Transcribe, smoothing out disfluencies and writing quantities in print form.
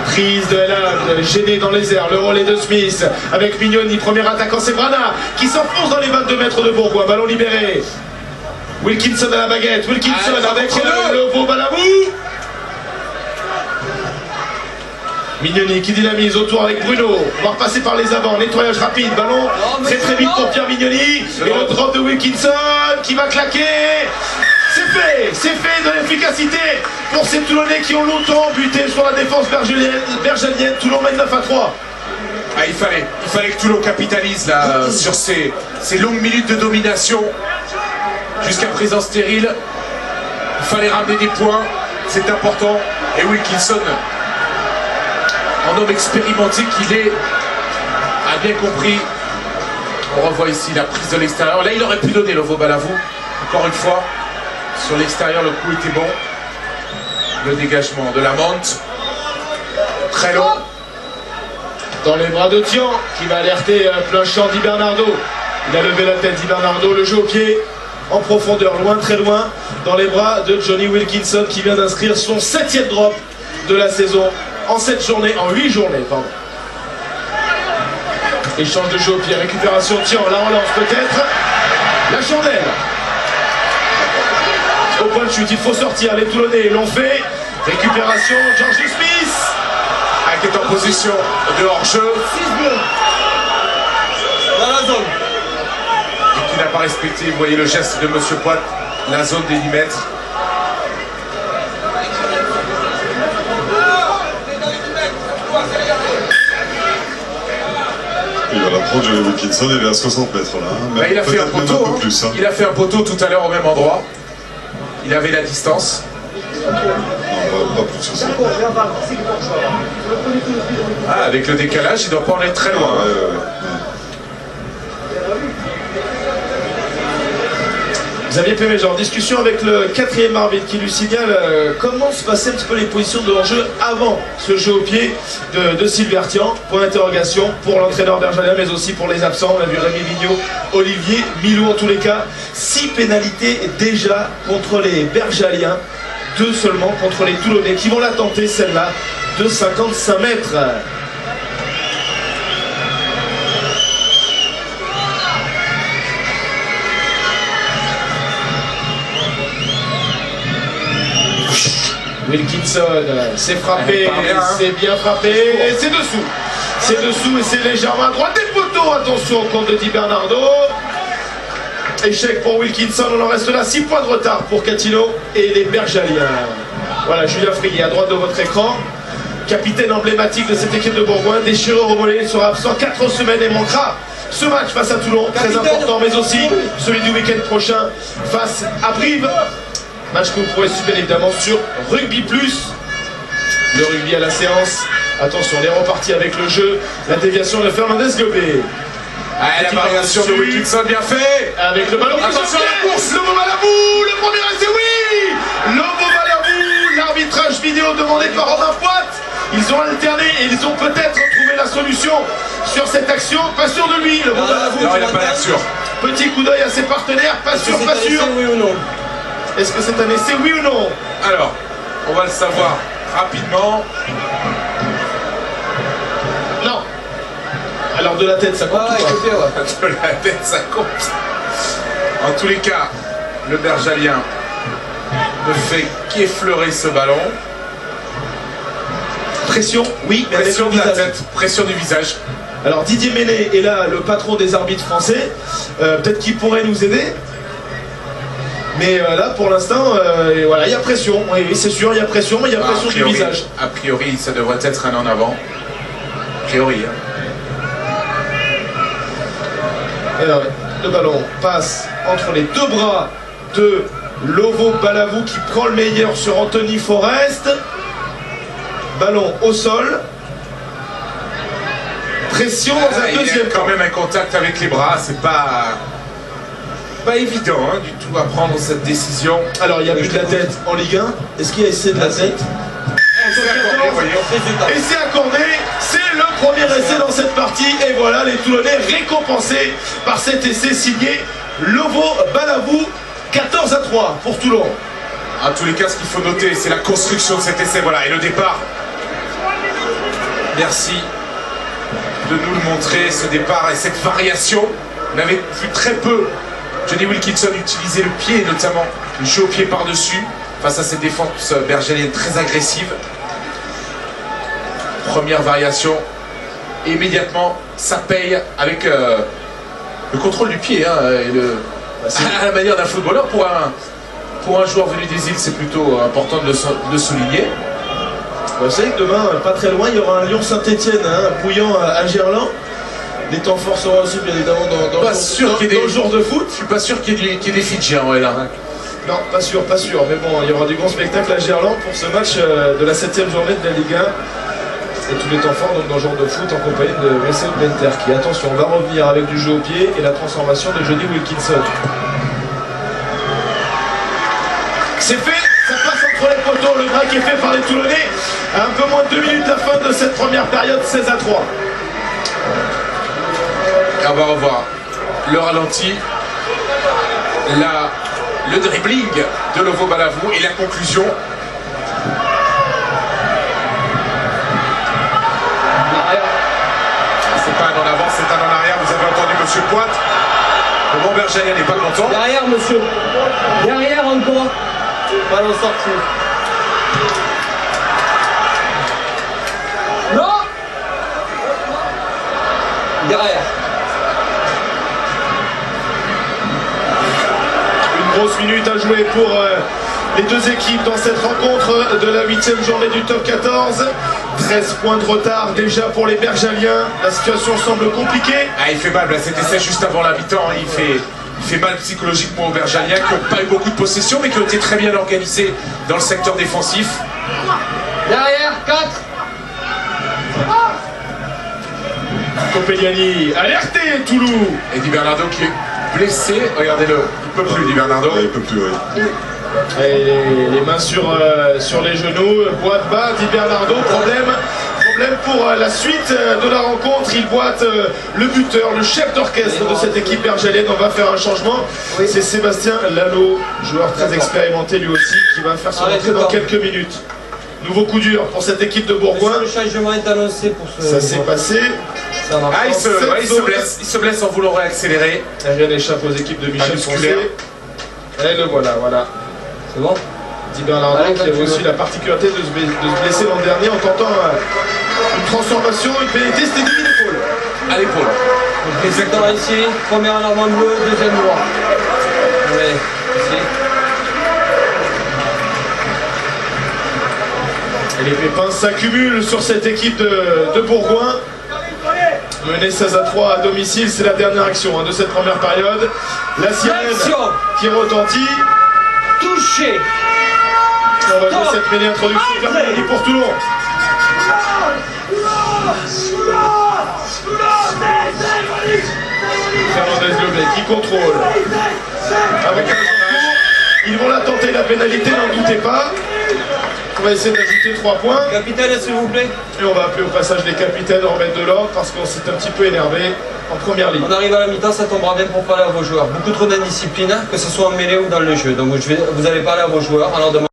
prise de Elan, gêné dans les airs, le relais de Smith avec Mignoni, premier attaquant, c'est Brana qui s'enfonce dans les 22 mètres de Bourgoin, ballon libéré. Wilkinson à la baguette, Wilkinson avec le beau Balabou. Mignoni qui dynamise autour avec Bruno, on va repasser par les avants, nettoyage rapide, ballon très très vite pour Pierre Mignoni, et le drop de Wilkinson qui va claquer. C'est fait de l'efficacité pour ces Toulonnais qui ont longtemps buté sur la défense bergelienne. Toulon mène 9-3. Ah, il fallait que Toulon capitalise là, sur ces longues minutes de domination, jusqu'à présent stérile. Il fallait ramener des points, c'est important. Et Wilkinson, en homme expérimenté qu'il est, a bien compris. On revoit ici la prise de l'extérieur. Là, il aurait pu donner le Balabou, encore une fois. Sur l'extérieur, le coup était bon. Le dégagement de la monte. Très long. Dans les bras de Tian, qui va alerter plein champ Di Bernardo. Il a levé la tête, Di Bernardo, le jeu au pied, en profondeur, loin, très loin. Dans les bras de Johnny Wilkinson, qui vient d'inscrire son 7e drop de la saison. En 8 journées, pardon. Échange de jeu au pied, récupération, Tian, la relance peut-être. La chandelle. Au point de chute, il faut sortir, les Toulonnais l'ont fait. Récupération, George Smith. Qui est en position de hors-jeu. 6 bleus. Dans la zone. Et qui n'a pas respecté, vous voyez le geste de Monsieur Poit, la zone des 10 mètres. Il va la prendre, Johnny Wilkinson, il est à 60 mètres là. Bah, il a fait un poteau, peu plus, hein. Il a fait un poteau tout à l'heure au même endroit. Il avait la distance. Non, pas plus que ça. Ah, avec le décalage, il doit pas en être très loin. Xavier Péméjean, en discussion avec le 4e arbitre qui lui signale comment se passaient un petit peu les positions de hors-jeu avant ce jeu au pied de Silvertian. Point d'interrogation pour l'entraîneur bergalien, mais aussi pour les absents. On a vu Rémi Vigneault, Olivier Milou, en tous les cas. 6 pénalités déjà contre les bergaliens, 2 seulement contre les Toulonnais qui vont la tenter, celle-là, de 55 mètres. Wilkinson, c'est frappé, c'est bien frappé, et c'est dessous. C'est dessous et c'est légèrement à droite des poteaux. Attention au compte de Di Bernardo. Échec pour Wilkinson, on en reste là. 6 points de retard pour Catino et les Bergaliens. Voilà, Julien Frier à droite de votre écran. Capitaine emblématique de cette équipe de Bourgoin. Déchireur au mollet, il sera absent 4 semaines et manquera ce match face à Toulon. Très important, mais aussi celui du week-end prochain face à Brive. Match que vous pourrez suivre bien évidemment sur Rugby Plus. Le rugby à la séance. Attention, on est reparti avec le jeu. La déviation de Fernandez Gobé. Ah, la variation de Wilkinson, bien fait. Avec le ballon. Attention à la course. Le beau Balabou. Le premier essai, oui. Le beau Balabou. L'arbitrage vidéo demandé par Romain Poit. Ils ont alterné et ils ont peut-être trouvé la solution sur cette action. Pas sûr de lui, le beau Balabou. Non, il n'a pas l'air sûr. Petit coup d'œil à ses partenaires. Pas sûr, pas sûr. Oui ou non? Est-ce que c'est un essai, oui ou non? Alors, on va le savoir rapidement. Non. Alors de la tête, ça compte. De la tête, ça compte. En tous les cas, le Bergalien ne fait qu'effleurer ce ballon. Pression, oui, mais Pression avec de le la visage. tête, pression du visage. Alors Didier Ménet est là, le patron des arbitres français. Peut-être qu'il pourrait nous aider. Mais là, pour l'instant, voilà, il y a pression. Oui, c'est sûr, il y a pression, mais il y a pression du visage. A priori, ça devrait être un en avant. A priori. Hein. Alors, le ballon passe entre les 2 bras de Lovo Balabou qui prend le meilleur sur Anthony Forest. Ballon au sol. Pression dans un Il y a deuxième quand temps. même un contact avec les bras, c'est pas évident hein, du tout à prendre cette décision. Alors, il y a but de la tête en Ligue 1. Est-ce qu'il y a essai de la tête? C'est accordé, voyons. Et c'est accordé, c'est le premier essai dans cette partie. Et voilà, les Toulonnais récompensés par cet essai signé Lovo Balabou. 14-3 pour Toulon. En tous les cas, ce qu'il faut noter, c'est la construction de cet essai. Voilà, et le départ Merci de nous le montrer, ce départ et cette variation. On avait vu très peu Johnny Wilkinson utiliser le pied, notamment le jeu au pied par-dessus, face à cette défense bergelienne très agressive. Première variation, et immédiatement, ça paye avec le contrôle du pied, hein, et à la manière d'un footballeur. Pour un joueur venu des îles, c'est plutôt important de le souligner. Vous savez que demain, pas très loin, il y aura un Lyon-Saint-Etienne, hein, Bouillant à Gerland. Les temps forts seront aussi bien évidemment dans le jour de foot. Je suis pas sûr qu'il y ait des Fidjiens, ouais, là. Non, pas sûr. Mais bon, il y aura du grand spectacle à Gerland pour ce match de la 7e journée de la Ligue 1. Et tous les temps forts donc, dans le genre de foot en compagnie de Wessel Benter qui, attention, va revenir avec du jeu au pied et la transformation de Johnny Wilkinson. C'est fait, ça passe entre les poteaux, le bras qui est fait par les Toulonnais à un peu moins de 2 minutes de la fin de cette première période, 16-3. On va revoir le ralenti, le dribbling de Lovo Balavou et la conclusion. C'est pas un en avant, c'est un en arrière. Vous avez entendu monsieur Poit. Le bon bergerien n'est pas content. Derrière, monsieur. Derrière encore. Ballon sorti. Non. Derrière. Une grosse minute à jouer pour les deux équipes dans cette rencontre de la 8e journée du top 14. 13 points de retard déjà pour les Bergaliens. La situation semble compliquée. Ah, il fait mal, là, c'était ça juste avant la mi-temps. Il fait mal psychologiquement aux Bergaliens qui n'ont pas eu beaucoup de possession mais qui ont été très bien organisés dans le secteur défensif. Derrière, 4. Copegliani alerté, Toulouse. Et Di Bernardo qui est blessé. Regardez-le, il ne peut plus, Di Bernardo. Ouais, il peut plus, oui. Et les mains sur les genoux, boîte bas, Di Bernardo, problème pour la suite de la rencontre. Il boite le buteur, le chef d'orchestre de cette équipe bergelienne. On va faire un changement. C'est Sébastien Lalo, joueur très expérimenté lui aussi, qui va faire son entrée dans quelques minutes. Nouveau coup dur pour cette équipe de Bourgoin. Le changement est annoncé pour ce... Ça s'est passé. Ah, il se blesse en voulant réaccélérer. Rien n'échappe aux équipes de Michel Foncé. Et le voilà. C'est bon. Di Bernardo qui avait aussi la particularité de se blesser l'an dernier en tentant une transformation, une pénalité, c'était du l'épaule. À l'épaule. Exactement ici, première en avant bleu, deuxième droit. Oui, ici. Et les pépins s'accumulent sur cette équipe de Bourgoin. Menée 16-3 à domicile, c'est la dernière action de cette première période. La sirène qui retentit. Touché. On va jouer cette mêlée introduction Fernandez pour Toulon. Fernandez Leblé qui contrôle. Avec un concours, ils vont la tenter la pénalité, n'en doutez pas. On va essayer d'ajouter 3 points. Capitaine, s'il vous plaît. Et on va appeler au passage les capitaines, remettre de l'ordre parce qu'on s'est un petit peu énervé en première ligne. On arrive à la mi-temps, ça tombera bien pour parler à vos joueurs. Beaucoup trop d'indiscipline, que ce soit en mêlée ou dans le jeu. Donc vous allez parler à vos joueurs en leur demandant